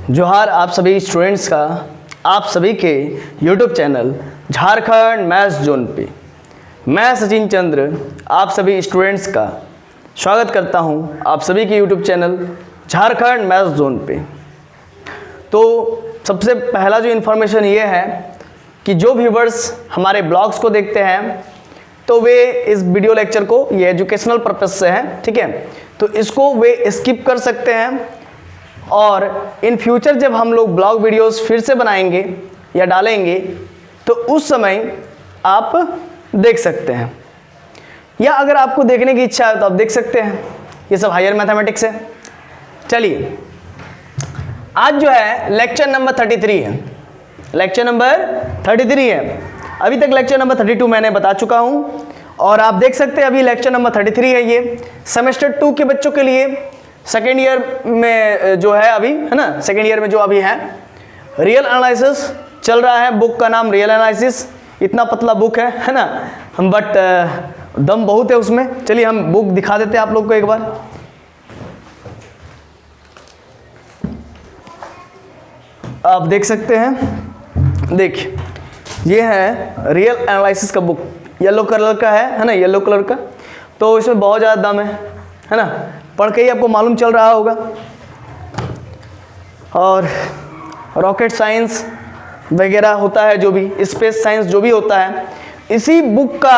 जोहार आप सभी स्टूडेंट्स का आप सभी के YouTube channel Jharkhand maths zone पे मैं सचिन चंद्र आप सभी स्टूडेंट्स का स्वागत करता हूं आप सभी के YouTube channel Jharkhand maths zone पे। तो सबसे पहला जो इन्फॉर्मेशन ये है कि जो व्यूवर्स हमारे ब्लॉग्स को देखते हैं तो वे इस वीडियो लेक्चर को ये एजुकेशनल पर्पस से है, ठीक है, तो इसको वे स्किप कर सकते हैं और इन फ्यूचर जब हम लोग ब्लॉग वीडियोस फिर से बनाएंगे या डालेंगे तो उस समय आप देख सकते हैं, या अगर आपको देखने की इच्छा है तो आप देख सकते हैं। ये सब हायर मैथमेटिक्स है। चलिए आज जो है लेक्चर नंबर 33 है, लेक्चर नंबर 33 है। अभी तक लेक्चर नंबर 32 मैंने बता चुका हूं और आप देख सकते हैं अभी लेक्चर नंबर 33 है। ये सेमेस्टर 2 के बच्चों के लिए सेकेंड ईयर में जो है अभी, है ना, सेकेंड ईयर में जो अभी है रियल एनालिसिस चल रहा है। बुक का नाम रियल एनालिसिस, इतना पतला बुक है ना, हम बट दम बहुत है उसमें। चलिए हम बुक दिखा देते हैं आप लोग को एक बार। आप देख सकते हैं, देखिए ये है रियल एनालिसिस का बुक, येलो कलर का है ना, येलो कलर का। तो इसमें बहुत ज़्यादा दम है ना, पढ़ के ही आपको मालूम चल रहा होगा। और रॉकेट साइंस वगैरह होता है, जो भी स्पेस साइंस जो भी होता है, इसी बुक का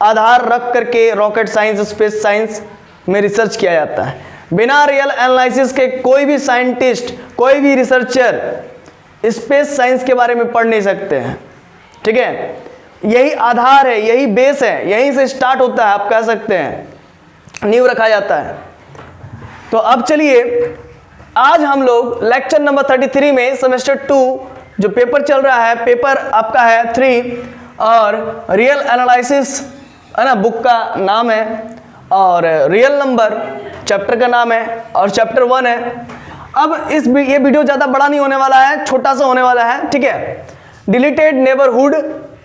आधार रख करके रॉकेट साइंस स्पेस साइंस में रिसर्च किया जाता है। बिना रियल एनालिसिस के कोई भी साइंटिस्ट कोई भी रिसर्चर स्पेस साइंस के बारे में पढ़ नहीं सकते हैं, ठीक है। यही आधार है, यही बेस है, यहीं से स्टार्ट होता है, आप कह सकते हैं नींव रखा जाता है। तो अब चलिए आज हम लोग लेक्चर नंबर 33 में सेमेस्टर 2 जो पेपर चल रहा है, पेपर आपका है 3 और रियल एनालिसिस है ना, बुक का नाम है और रियल नंबर चैप्टर का नाम है और चैप्टर 1 है। अब ये वीडियो ज़्यादा बड़ा नहीं होने वाला है, छोटा सा होने वाला है, ठीक है। Deleted neighbourhood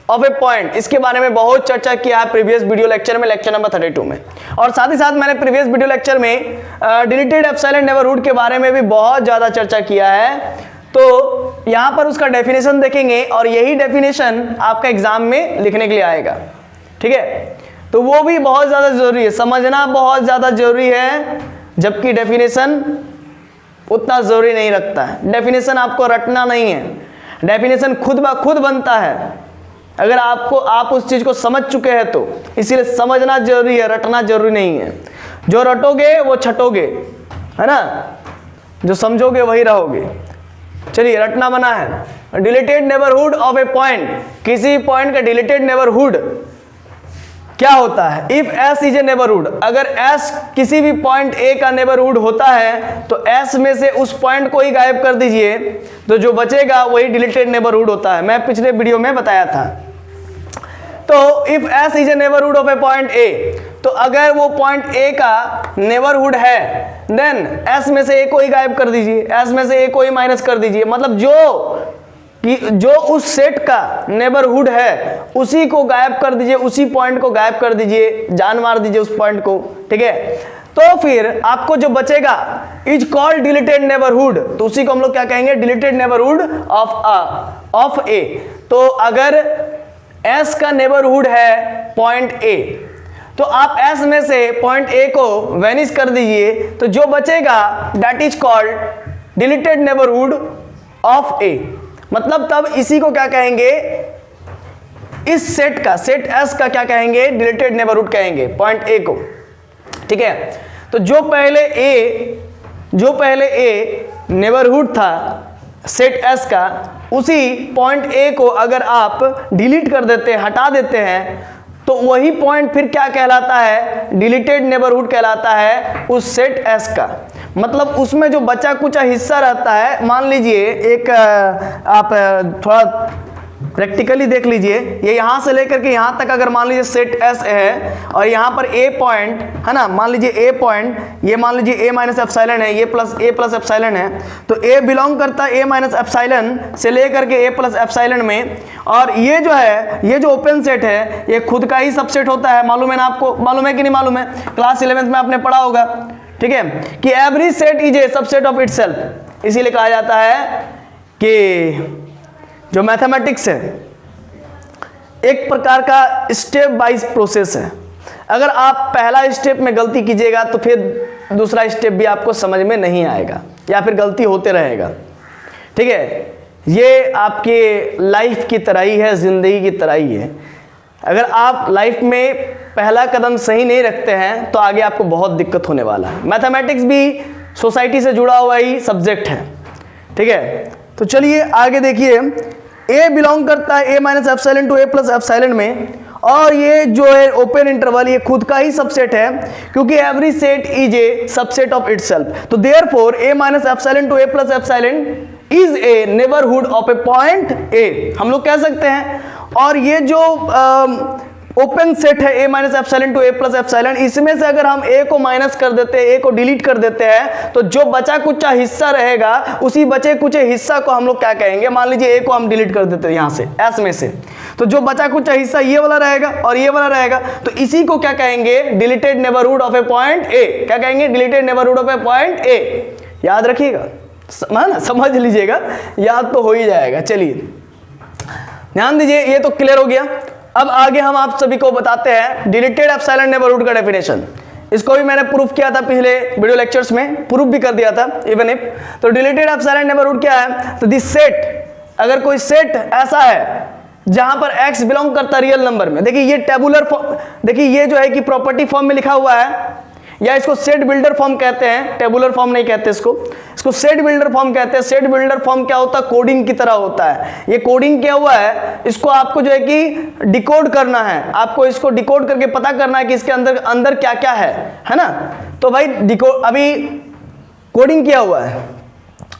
of a point, इसके बारे में बहुत चर्चा किया है प्रीवियस वीडियो लेक्चर में, लेक्चर नंबर 32 में। और साथ ही साथ मैंने प्रीवियस वीडियो लेक्चर में डिलीटेड एप्सिलॉन नेबरहुड के बारे में भी बहुत ज़्यादा चर्चा किया है। तो यहाँ पर उसका डेफिनेशन देखेंगे और यही डेफिनेशन आपका एग्जाम में लिखने के लिए आएगा, ठीक है। तो वो भी बहुत ज़्यादा जरूरी है, समझना बहुत ज़्यादा जरूरी है, जबकि डेफिनेशन उतना जरूरी नहीं रखता है। डेफिनेशन आपको रटना नहीं है, डेफिनेशन खुद ब खुद बनता है अगर आप उस चीज को समझ चुके हैं तो। इसीलिए समझना जरूरी है, रटना जरूरी नहीं है। जो रटोगे वो छटोगे, है ना, जो समझोगे वही रहोगे। चलिए रटना बना है। Deleted neighbourhood of a point, किसी पॉइंट का डिलीटेड नेबरहुड क्या होता है। If S is a neighbourhood, अगर एस किसी भी पॉइंट ए का नेबरहुड होता है तो एस में से उस पॉइंट को ही गायब कर दीजिए, तो जो बचेगा वही डिलीटेड नेबरहुड होता है। मैं पिछले वीडियो में बताया था। तो if S is a neighbourhood of a point a, तो अगर वो पॉइंट ए का नेबरहुड है देन एस में से ए को ही गायब कर दीजिए, एस में से ए को ही माइनस कर दीजिए। मतलब जो उस सेट का नेबरहुड है उसी को गायब कर दीजिए, उसी पॉइंट को गायब कर दीजिए, जान मार दीजिए उस पॉइंट को, ठीक है। तो फिर आपको जो बचेगा इज कॉल्ड डिलीटेड नेबरहुड, तो उसी को हम लोग क्या कहेंगे, डिलीटेड नेबरहुड ऑफ ए। तो अगर S का नेबरहुड है पॉइंट A, तो आप S में से पॉइंट A को वेनिश कर दीजिए, तो जो बचेगा that is called deleted neighbourhood of A। मतलब तब इसी को क्या कहेंगे, इस सेट S का क्या कहेंगे, डिलीटेड नेबरहुड कहेंगे पॉइंट A को, ठीक है। तो जो पहले A नेबरहुड था सेट S का, उसी पॉइंट A को अगर आप डिलीट कर देते हैं, हटा देते हैं, तो वही पॉइंट फिर क्या कहलाता है, डिलीटेड नेबरहुड कहलाता है उस सेट S का। मतलब उसमें जो बचा कुचा हिस्सा रहता है, मान लीजिए एक आप थोड़ा प्रैक्टिकली देख लीजिए, ये यहाँ से लेकर के यहाँ तक अगर मान लीजिए सेट S है और यहाँ पर A पॉइंट है ना, मान लीजिए A पॉइंट, ये मान लीजिए A माइनस एप्सिलॉन है, ये प्लस A प्लस एप्सिलॉन है, तो A बिलोंग करता है A माइनस एप्सिलॉन से लेकर के A प्लस एप्सिलॉन में। और ये जो है, ये जो ओपन सेट है, ये खुद का ही सबसेट होता है। मालूम है ना आपको, मालूम है कि नहीं मालूम है, क्लास 11th में आपने पढ़ा होगा, ठीक है, कि every set is a subset of itself. इसीलिए कहा जाता है कि जो मैथमेटिक्स है एक प्रकार का स्टेप वाइज प्रोसेस है। अगर आप पहला स्टेप में गलती कीजिएगा तो फिर दूसरा स्टेप भी आपको समझ में नहीं आएगा या फिर गलती होते रहेगा। ठीक है, ये आपके लाइफ की तरह ही है, ज़िंदगी की तरह ही है। अगर आप लाइफ में पहला कदम सही नहीं रखते हैं तो आगे आपको बहुत दिक्कत होने वाला है। मैथमेटिक्स भी सोसाइटी से जुड़ा हुआ ही सब्जेक्ट है। ठीक है, तो चलिए आगे देखिए। ए बिलोंग करता है a minus epsilon to a plus epsilon में, और ये जो है ओपन इंटरवल ये खुद का ही सबसेट है, क्योंकि every set is a subset of itself. तो therefore a minus epsilon to a plus epsilon is a neighbourhood of a point a, हम लोग कह सकते हैं। और ये जो ओपन सेट है a minus epsilon to a plus epsilon, इसमें से अगर हम ए को माइनस कर देते हैं, ए को डिलीट कर देते हैं, तो जो बचा कुचा हिस्सा रहेगा उसी बचे कुचे हिस्सा को हम लोग क्या कहेंगे। मान लीजिए ए को हम डिलीट कर देते हैं यहाँ से एस में से, तो जो बचा कुचा हिस्सा ये वाला रहेगा और ये वाला रहेगा, तो इसी को क्या कहेंगे, deleted neighbourhood of a point ए। क्या कहेंगे, deleted neighbourhood of a point ए। याद रखिएगा, समझ लीजिएगा, याद तो हो ही जाएगा। चलिए ध्यान दीजिए, ये तो क्लियर हो गया। अब आगे हम आप सभी को बताते हैं डिलीटेड एप्सिलॉन नेबरहुड का डेफिनेशन। इसको भी मैंने प्रूफ किया था पिछले वीडियो लेक्चर्स में, प्रूफ भी कर दिया था इवन इफ। तो डिलीटेड एप्सिलॉन नेबरहुड क्या है, तो दिस सेट, अगर कोई सेट ऐसा है जहां पर x बिलोंग करता है रियल नंबर में, देखिए ये टेबुलर फॉर्म, देखिए ये जो है कि प्रॉपर्टी फॉर्म में लिखा हुआ है, या इसको सेट बिल्डर फॉर्म कहते हैं, टेबुलर फॉर्म नहीं कहते इसको सेट बिल्डर फॉर्म कहते हैं। सेट बिल्डर फॉर्म क्या होता है, कोडिंग की तरह होता है। ये कोडिंग क्या हुआ है, इसको आपको जो है कि डिकोड करना है, आपको इसको डिकोड करके पता करना है कि इसके अंदर क्या क्या है ना। तो भाई डिकोड, अभी कोडिंग किया हुआ है,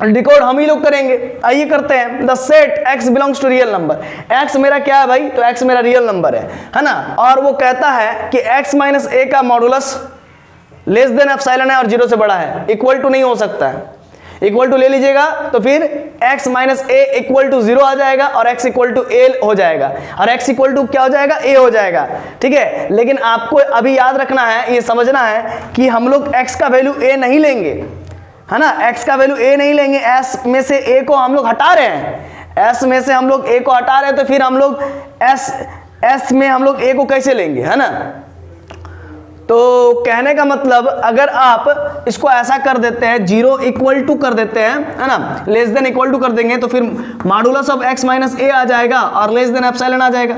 डिकोड हम ही लोग करेंगे। आइए करते हैं। The set x belongs to real number, x मेरा क्या है भाई, तो x मेरा रियल नंबर है ना। और वो कहता है कि x माइनस ए का मॉडुलस लेस देन एप्सिलॉन है और 0 से बड़ा है, इक्वल टू नहीं हो सकता है। इक्वल टू ले लीजिएगा तो फिर x minus a equal to 0 आ जाएगा और x इक्वल टू ए हो जाएगा, और x इक्वल टू क्या हो जाएगा, a हो जाएगा। ठीक है, लेकिन आपको अभी याद रखना है, ये समझना है कि हम लोग x का वैल्यू a नहीं लेंगे, है ना। x का वैल्यू a नहीं लेंगे, s में से a को हम लोग हटा रहे हैं, s में से हम लोग a को हटा रहे हैं, तो फिर हम लोग s में हम लोग a को कैसे लेंगे, है ना। तो कहने का मतलब, अगर आप इसको ऐसा कर देते हैं, 0 इक्वल टू कर देते हैं, है ना, लेस देन इक्वल टू कर देंगे, तो फिर मॉडुलस ऑफ x माइनस ए आ जाएगा और लेस देन एप्सिलॉन आ जाएगा।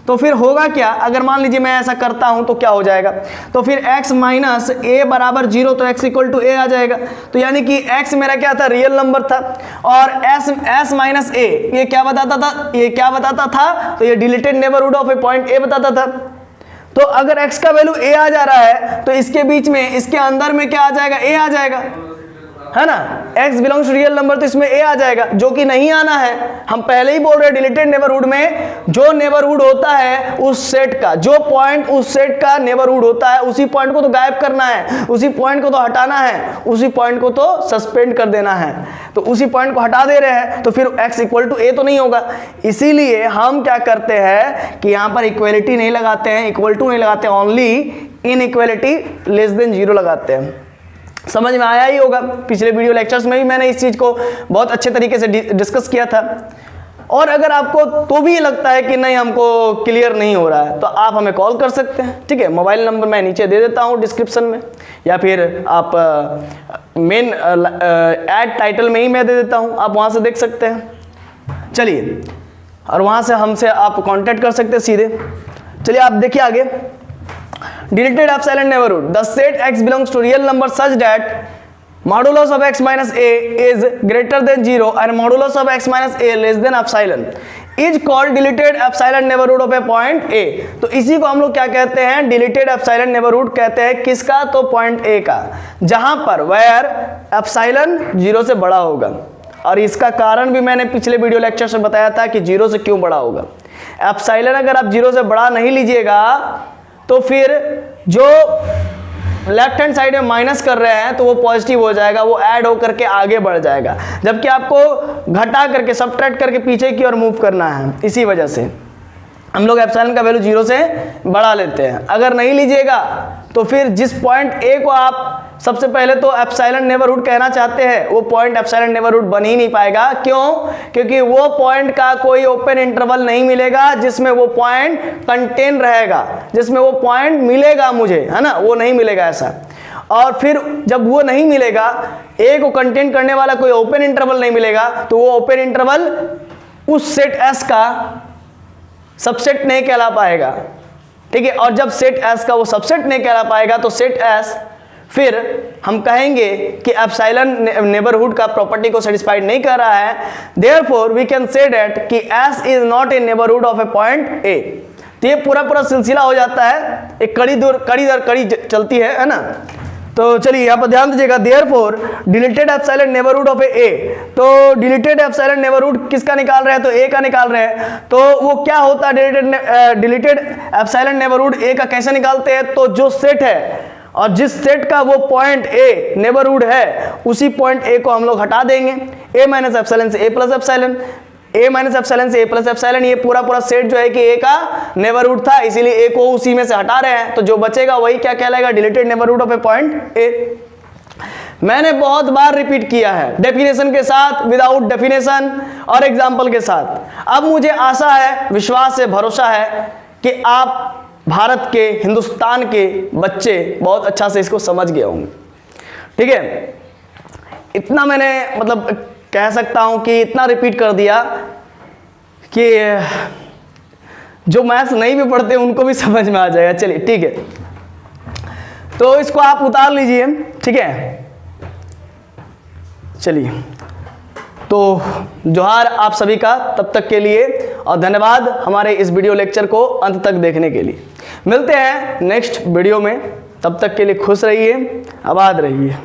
तो फिर होगा क्या, अगर मान लीजिए मैं ऐसा करता हूं तो क्या हो जाएगा, तो फिर x माइनस ए बराबर 0, तो x इक्वल टू ए आ जाएगा। तो यानी कि x मेरा क्या था, रियल नंबर था, और s माइनस ए ये क्या बताता था, ये क्या बताता था, तो ये deleted neighbourhood of a point ए बताता था। तो अगर x का वैल्यू a आ जा रहा है तो इसके बीच में, इसके अंदर में क्या आ जाएगा, a आ जाएगा, है ना। x belongs to real number, तो इसमें a आ जाएगा, जो कि नहीं आना है। हम पहले ही बोल रहे हैं डिलीटेड नेबरहुड में जो नेबरहुड होता है उस सेट का, जो पॉइंट उस सेट का नेबरहुड होता है, उसी पॉइंट को तो गायब करना है, उसी पॉइंट को तो हटाना है, उसी पॉइंट को तो सस्पेंड कर देना है। तो उसी पॉइंट को हटा दे रहे हैं, तो फिर x इक्वल टू a तो नहीं होगा। इसीलिए हम क्या करते हैं कि यहाँ पर इक्वलिटी नहीं लगाते हैं, इक्वल टू नहीं लगाते, ओनली इनइक्वालिटी लेस देन 0 लगाते हैं। समझ में आया ही होगा, पिछले वीडियो लेक्चर्स में भी मैंने इस चीज़ को बहुत अच्छे तरीके से डिस्कस किया था। और अगर आपको तो भी लगता है कि नहीं हमको क्लियर नहीं हो रहा है, तो आप हमें कॉल कर सकते हैं। ठीक है, मोबाइल नंबर मैं नीचे दे देता हूँ डिस्क्रिप्शन में, या फिर आप मेन ऐड टाइटल में ही मैं दे देता हूँ, आप वहाँ से देख सकते हैं। चलिए, और वहाँ से हमसे आप कांटेक्ट कर सकते हैं सीधे। चलिए आप देखिए आगे, deleted epsilon neighbourhood, the set x belongs to real number such that modulus of x minus a is greater than 0 and modulus of x minus a less than epsilon is called deleted epsilon neighbourhood of a point a। तो इसी को हम लोग क्या कहते हैं, deleted epsilon neighbourhood कहते हैं। किसका, तो पॉइंट a का, जहां पर वेयर एप्सिलॉन 0 से बड़ा होगा। और इसका कारण भी मैंने पिछले वीडियो लेक्चर में बताया था कि 0 से क्यों बड़ा होगा। एप्सिलॉन अगर आप 0 से बड़ा नहीं लीजिएगा तो फिर जो लेफ्ट हैंड साइड में माइनस कर रहे हैं तो वो पॉजिटिव हो जाएगा, वो ऐड होकर के आगे बढ़ जाएगा, जबकि आपको घटा करके, सब्ट्रैक्ट करके पीछे की ओर मूव करना है। इसी वजह से हम लोग एप्सिलॉन का वैल्यू 0 से बढ़ा लेते हैं। अगर नहीं लीजिएगा तो फिर जिस पॉइंट ए को आप सबसे पहले तो एप्सिलॉन नेबरहुड कहना चाहते हैं, वो पॉइंट एप्सिलॉन नेबरहुड बन ही नहीं पाएगा। क्यों? क्योंकि वो पॉइंट का कोई ओपन इंटरवल नहीं मिलेगा जिसमें वो पॉइंट कंटेन रहेगा, जिसमें वो पॉइंट मिलेगा मुझे, है ना, वो नहीं मिलेगा ऐसा। और फिर जब वो नहीं मिलेगा, ए को कंटेन करने वाला कोई ओपन इंटरवल नहीं मिलेगा, तो वो ओपन इंटरवल उस सेट एस का सबसेट नहीं कहला पाएगा, ठीक है। और जब सेट एस का वो सबसेट नहीं कहला पाएगा तो सेट एस फिर हम कहेंगे कि एप्सिलॉन नेबरहुड का प्रॉपर्टी को सेटिस्फाइड नहीं कर रहा है। Therefore we can say that कि s is not a neighbourhood of a point a. तो ये पूरा सिलसिला हो जाता है, एक कड़ी दर कड़ी चलती है ना। तो चलिए यहाँ पर ध्यान दीजिएगा, therefore deleted epsilon neighbourhood of a. तो डिलीटेड एप्सिलॉन नेबरहुड किसका निकाल रहे हैं? तो ए का निकाल रहे हैं। तो वो क्या होता है डिलीटेड एप्सिलॉन नेबरहुड ए का कैसे निकालते हैं? तो जो सेट है और जिस सेट का वो पॉइंट ए नेबरहुड है, उसी पॉइंट ए को हम लोग हटा देंगे। ए माइनस एप्सिलॉन से ए प्लस एप्सिलॉन, ए माइनस एप्सिलॉन से ए प्लस एप्सिलॉन, ये पूरा सेट जो है कि ए का नेबरहुड था, इसीलिए ए को उसी में से हटा रहे हैं। तो जो बचेगा वही क्या कहलाएगा? Deleted neighbourhood of a point ए। मैंने बहुत बार रिपीट किया है, डेफिनेशन के साथ, विदाउट डेफिनेशन और एग्जाम्पल के साथ। अब मुझे आशा है, विश्वास है, भरोसा है कि आप भारत के, हिंदुस्तान के बच्चे बहुत अच्छा से इसको समझ गए होंगे, ठीक है। इतना मैंने मतलब कह सकता हूं कि इतना रिपीट कर दिया कि जो मैथ्स नहीं भी पढ़ते उनको भी समझ में आ जाएगा। चलिए ठीक है, तो इसको आप उतार लीजिए, ठीक है। चलिए, तो जोहार आप सभी का तब तक के लिए, और धन्यवाद हमारे इस वीडियो लेक्चर को अंत तक देखने के लिए। मिलते हैं नेक्स्ट वीडियो में, तब तक के लिए खुश रहिए, आबाद रहिए।